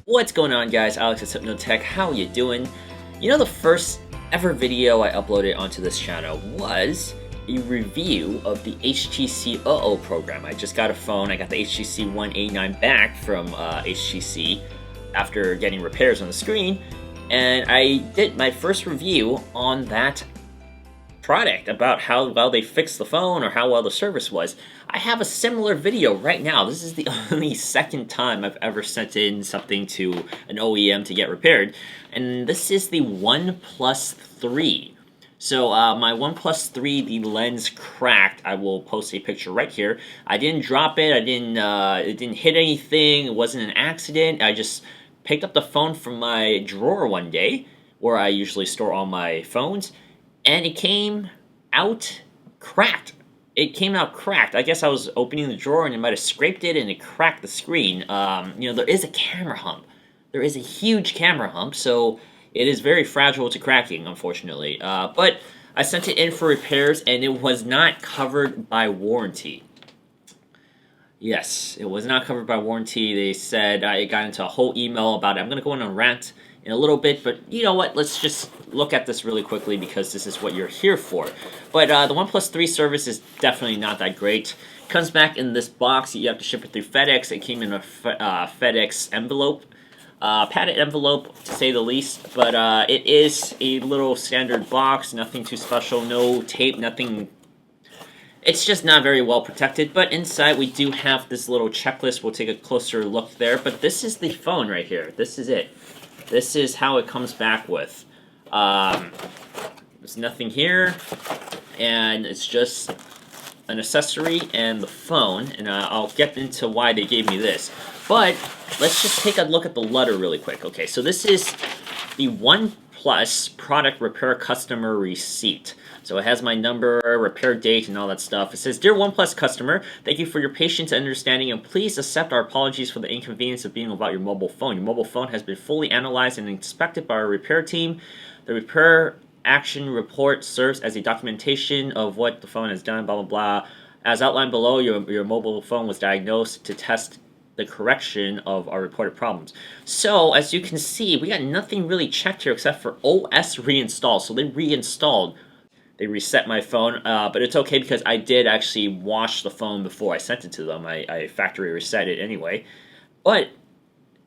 What's going on, guys? Alex at Hypnotech. How you doing? You know, the first ever video I uploaded onto this channel was a review of the HTC Uh Oh program. I just got a phone. I got the HTC One A9 back from HTC after getting repairs on the screen, and I did my first review on that product about how well they fixed the phone or how well the service was. I have a similar video right now. This is the only second time I've ever sent in something to an OEM to get repaired, and this is the OnePlus 3. So my OnePlus 3, the lens cracked. I will post a picture right here. I didn't drop it. It didn't hit anything. It wasn't an accident. I just picked up the phone from my drawer one day, where I usually store all my phones, and it came out cracked. It came out cracked. I guess I was opening the drawer and it might have scraped it and it cracked the screen. You know, there is a camera hump. There is a huge camera hump, so it is very fragile to cracking, unfortunately. But I sent it in for repairs and it was not covered by warranty. Yes, it was not covered by warranty. They said I got into a whole email about it. I'm going to go on a rant in a little bit, but you know what? Let's just look at this really quickly because this is what you're here for. But the OnePlus 3 service is definitely not that great. It comes back in this box. You have to ship it through FedEx. It came in a FedEx envelope. Padded envelope, to say the least, but it is a little standard box. Nothing too special. No tape, nothing. It's just not very well protected, but inside we do have this little checklist. We'll take a closer look there, but this is the phone right here. This is it. This is how it comes back with. There's nothing here, and it's just an accessory and the phone, and I'll get into why they gave me this. But let's just take a look at the letter really quick. Okay, so this is the OnePlus product repair customer receipt. So it has my number, repair date, and all that stuff. It says, "Dear OnePlus customer, thank you for your patience and understanding, and please accept our apologies for the inconvenience of being about your mobile phone. Your mobile phone has been fully analyzed and inspected by our repair team. The repair action report serves as a documentation of what the phone has done, blah, blah, blah. As outlined below, your mobile phone was diagnosed to test the correction of our reported problems." So, as you can see, we got nothing really checked here except for OS reinstall. So they reinstalled. They reset my phone, but it's okay because I did actually wash the phone before I sent it to them. I factory reset it anyway. But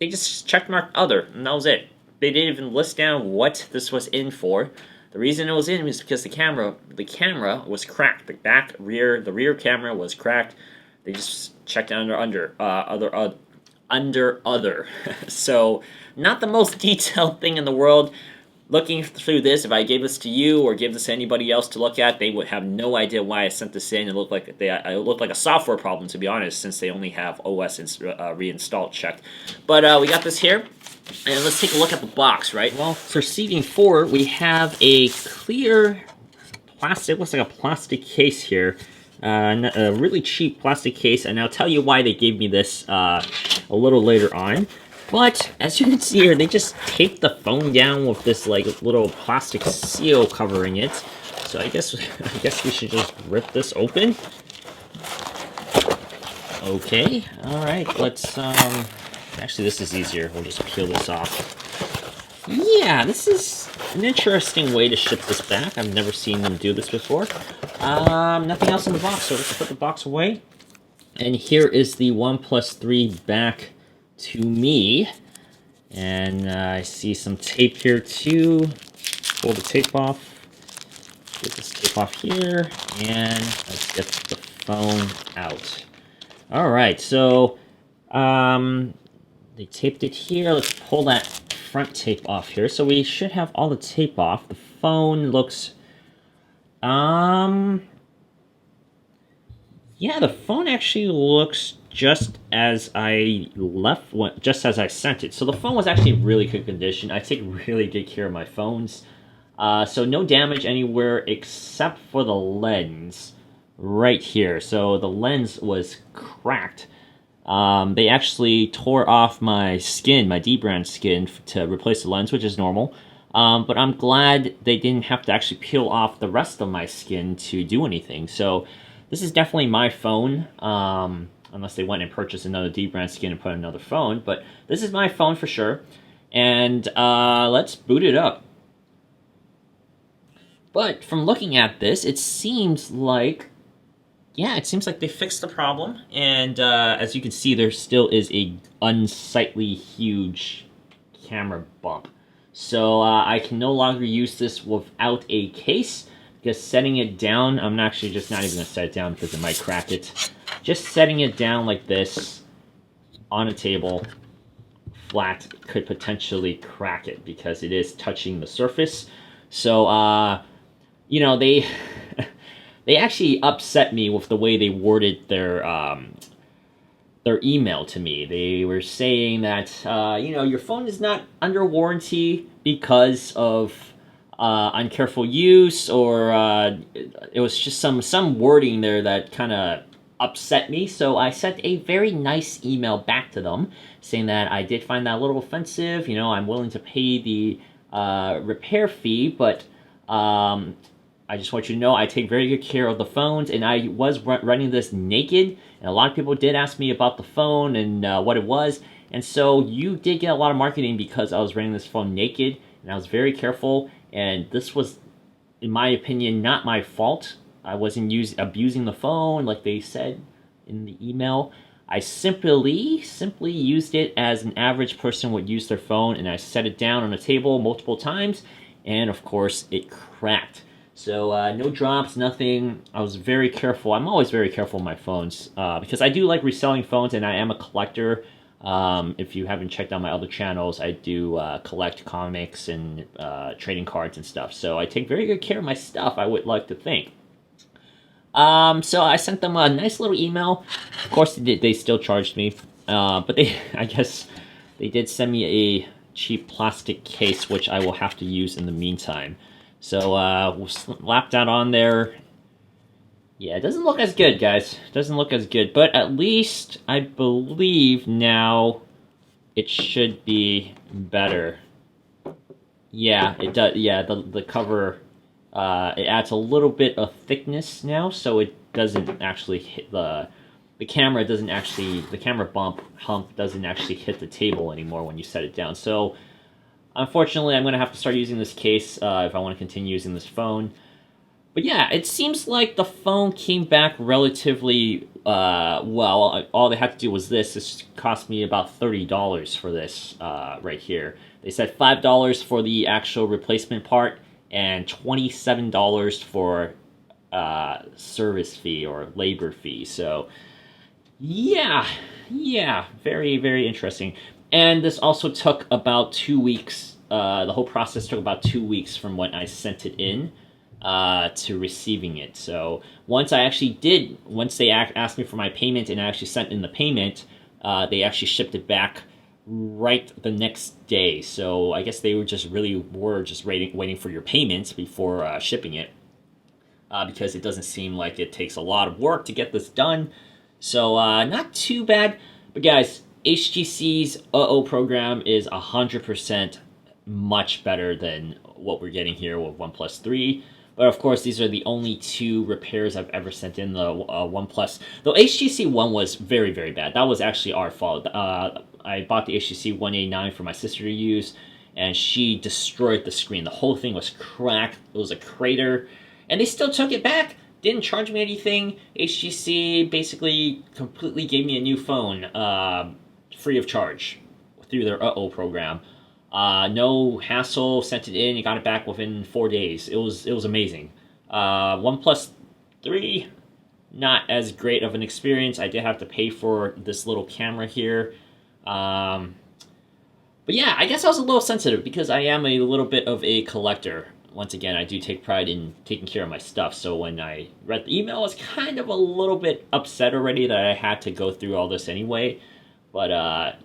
they just checked marked other, and that was it. They didn't even list down what this was in for. The reason it was in was because the camera was cracked. The rear camera was cracked. They just checked under other. So, not the most detailed thing in the world. Looking through this, if I gave this to you or gave this to anybody else to look at, they would have no idea why I sent this in. It looked like a software problem, to be honest, since they only have OS reinstalled checked. But we got this here, and let's take a look at the box, right? Well, proceeding forward, we have a clear plastic, looks like a plastic case here. A really cheap plastic case, and I'll tell you why they gave me this a little later on. But, as you can see here, they just taped the phone down with this, like, little plastic seal covering it. So I guess we should just rip this open. Okay, alright, let's, actually this is easier. We'll just peel this off. Yeah, this is an interesting way to ship this back. I've never seen them do this before. Nothing else in the box, so let's put the box away. And here is the OnePlus 3 back to me, and I see some tape here too. Pull the tape off, get this tape off here, and let's get the phone out. Alright, so they taped it here. Let's pull that front tape off here. So we should have all the tape off. The phone looks yeah, the phone actually looks just as I sent it. So the phone was actually in really good condition. I take really good care of my phones. So no damage anywhere except for the lens right here. So the lens was cracked. They actually tore off my skin, my D-brand skin, to replace the lens, which is normal. But I'm glad they didn't have to actually peel off the rest of my skin to do anything. So this is definitely my phone. unless they went and purchased another dbrand skin and put another phone. But this is my phone for sure. And let's boot it up. But from looking at this, it seems like, yeah, it seems like they fixed the problem. And as you can see, there still is a unsightly huge camera bump. So I can no longer use this without a case, because setting it down, I'm actually just not even going to set it down because it might crack it. Just setting it down like this on a table flat could potentially crack it because it is touching the surface. So, you know, they actually upset me with the way they worded their email to me. They were saying that, you know, your phone is not under warranty because of uncareful use, or it was just some wording there that kind of upset me. So I sent a very nice email back to them saying that I did find that a little offensive. You know, I'm willing to pay the repair fee, but I just want you to know I take very good care of the phones, and I was running this naked, and a lot of people did ask me about the phone and what it was, and so you did get a lot of marketing because I was running this phone naked, and I was very careful, and this was, in my opinion, not my fault. I wasn't abusing the phone like they said in the email. I simply used it as an average person would use their phone, and I set it down on a table multiple times, and of course it cracked. So no drops, nothing. I was very careful. I'm always very careful with my phones because I do like reselling phones, and I am a collector. If you haven't checked out my other channels, I do collect comics and trading cards and stuff. So I take very good care of my stuff, I would like to think. So I sent them a nice little email. Of course, they still charged me, but I guess they did send me a cheap plastic case, which I will have to use in the meantime. So we'll slap that on there. Yeah, it doesn't look as good, guys. It doesn't look as good, but at least I believe now it should be better. Yeah, it does. Yeah, the cover, it adds a little bit of thickness now, so it doesn't actually hit the camera. The camera hump doesn't actually hit the table anymore when you set it down. So unfortunately, I'm going to have to start using this case if I want to continue using this phone. But yeah, it seems like the phone came back relatively well. All they had to do was this. This cost me about $30 for this right here. They said $5 for the actual replacement part and $27 for service fee or labor fee. So yeah, very, very interesting. And this also took about 2 weeks. The whole process took about 2 weeks from when I sent it in to receiving it. So once they asked me for my payment and I actually sent in the payment, they actually shipped it back right the next day. So I guess they were just waiting for your payments before shipping it, because it doesn't seem like it takes a lot of work to get this done. So not too bad. But guys, HTC's Uh Oh program is 100% much better than what we're getting here with OnePlus 3. But of course, these are the only 2 repairs I've ever sent in the OnePlus. The HTC One was very, very bad. That was actually our fault. I bought the HTC One A9 for my sister to use, and she destroyed the screen. The whole thing was cracked. It was a crater. And they still took it back. Didn't charge me anything. HTC basically completely gave me a new phone, free of charge, through their Uh Oh program. No hassle, sent it in, you got it back within 4 days. It was amazing. OnePlus 3, not as great of an experience. I did have to pay for this little camera here. But yeah, I guess I was a little sensitive because I am a little bit of a collector. Once again, I do take pride in taking care of my stuff. So when I read the email, I was kind of a little bit upset already that I had to go through all this anyway. But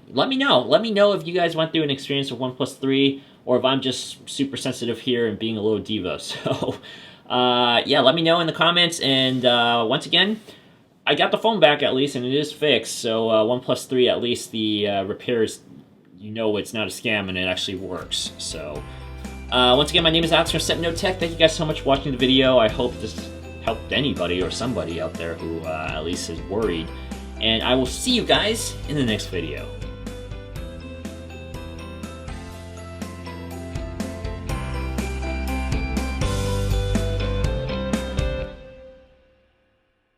let me know. Let me know if you guys went through an experience with OnePlus 3, or if I'm just super sensitive here and being a little diva. So yeah, let me know in the comments. And once again, I got the phone back at least, and it is fixed. So OnePlus 3, at least the repairs, you know it's not a scam and it actually works. So once again, my name is Alex from Set No Tech. Thank you guys so much for watching the video. I hope this helped anybody or somebody out there who at least is worried. and I will see you guys in the next video.